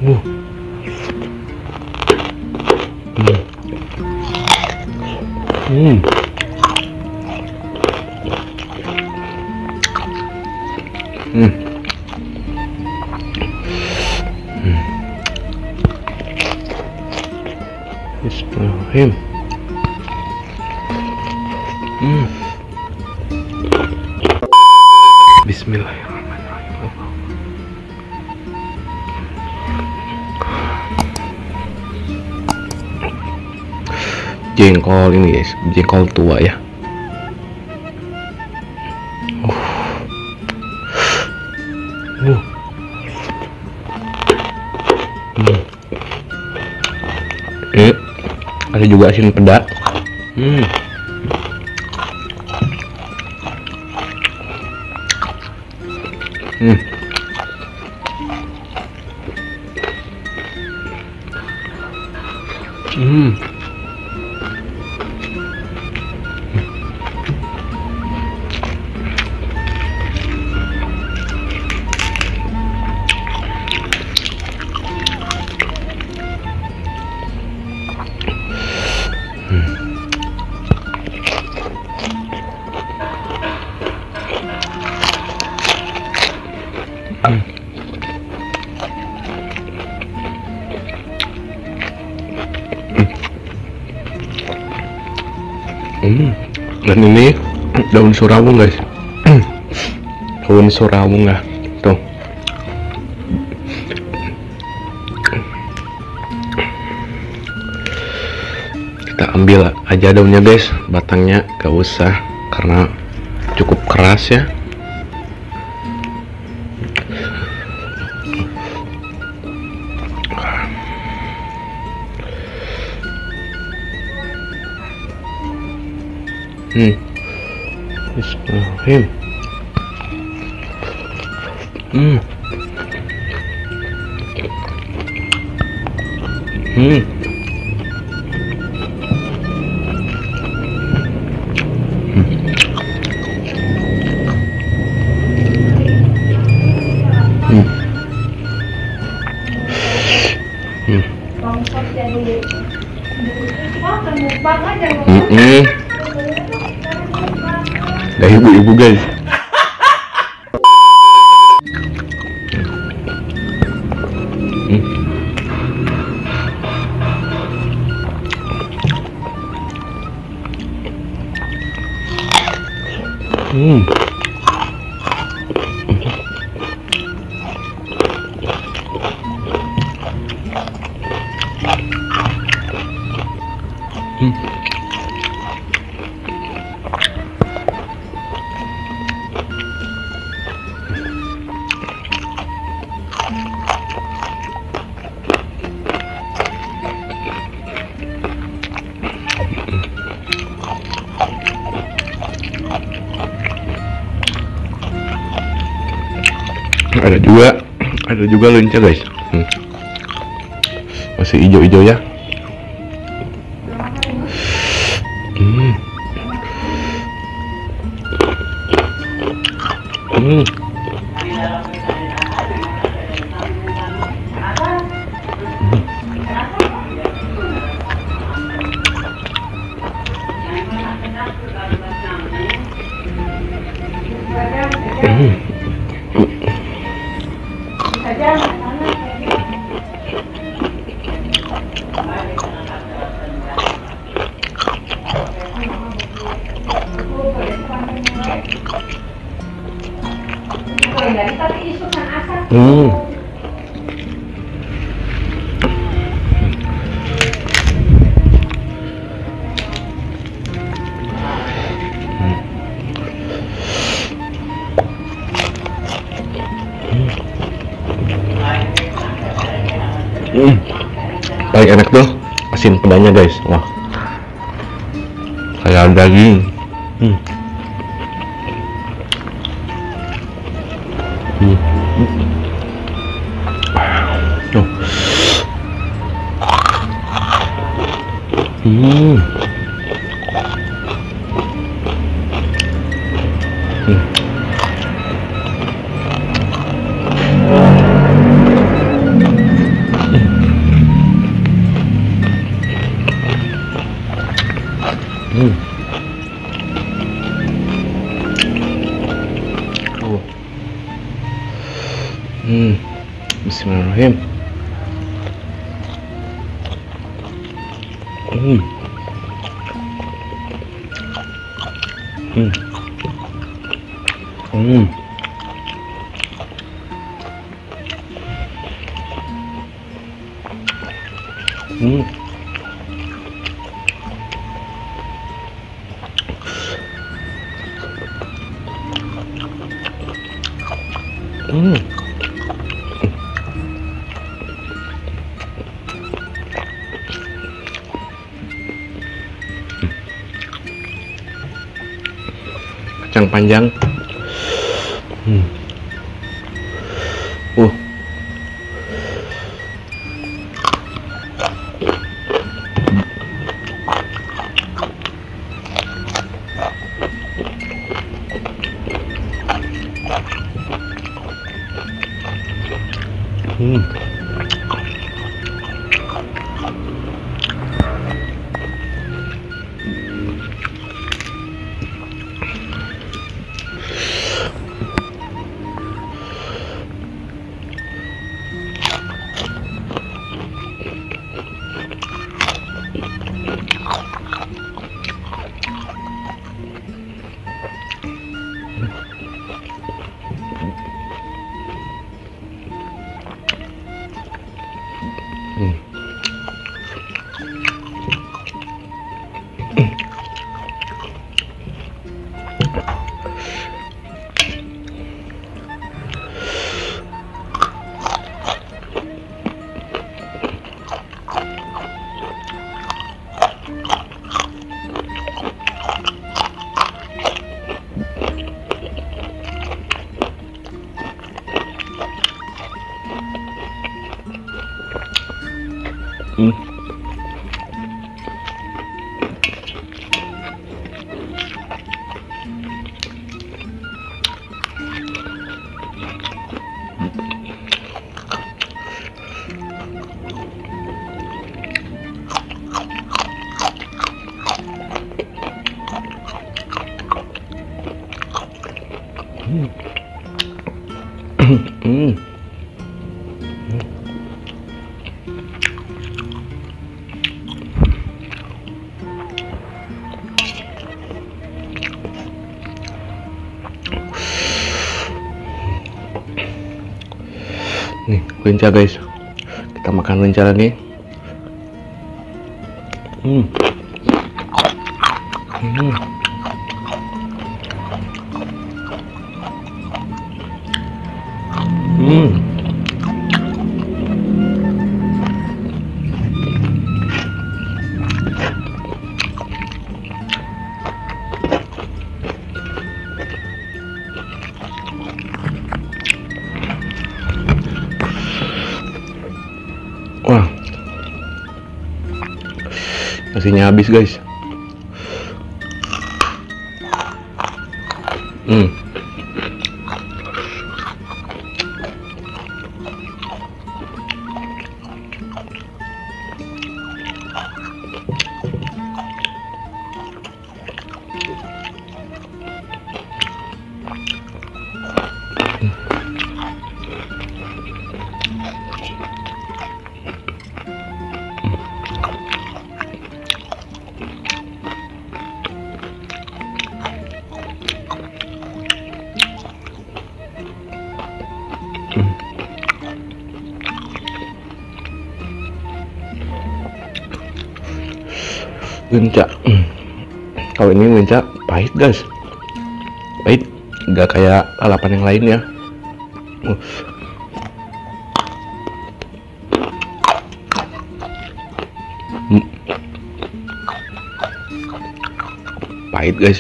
Hmm. Hmm. Hmm. Bismillahirrahmanirrahim. Bismillahirrahmanirrahim. Jengkol ini guys, jengkol tua ya. Ada juga asin peda. Dan ini daun surawung guys. Daun surawung lah tuh. Kita ambil aja daunnya guys, batangnya gak usah karena cukup keras ya. Bismillahirrahmanirrahim. Ada ibu-ibu guys. Ada juga lenca guys. Masih hijau-hijau ya. Paling enak tuh asin pedanya guys. Wah, kayak daging. Bismillahirrahmanirrahim. Hmm. Hmm. Hmm. Hmm. Hmm. Kacang panjang. Hmm. Uh. Hmm. Hmm. Hmm. Hmm. Nih, lenca guys. Kita makan lenca lagi. Hmm. Hmm. Hmm. Wah, nasinya habis guys. Hmm. Lenca. Kalau ini lenca pahit guys, pahit, nggak kayak lalapan yang lain ya. Pahit guys.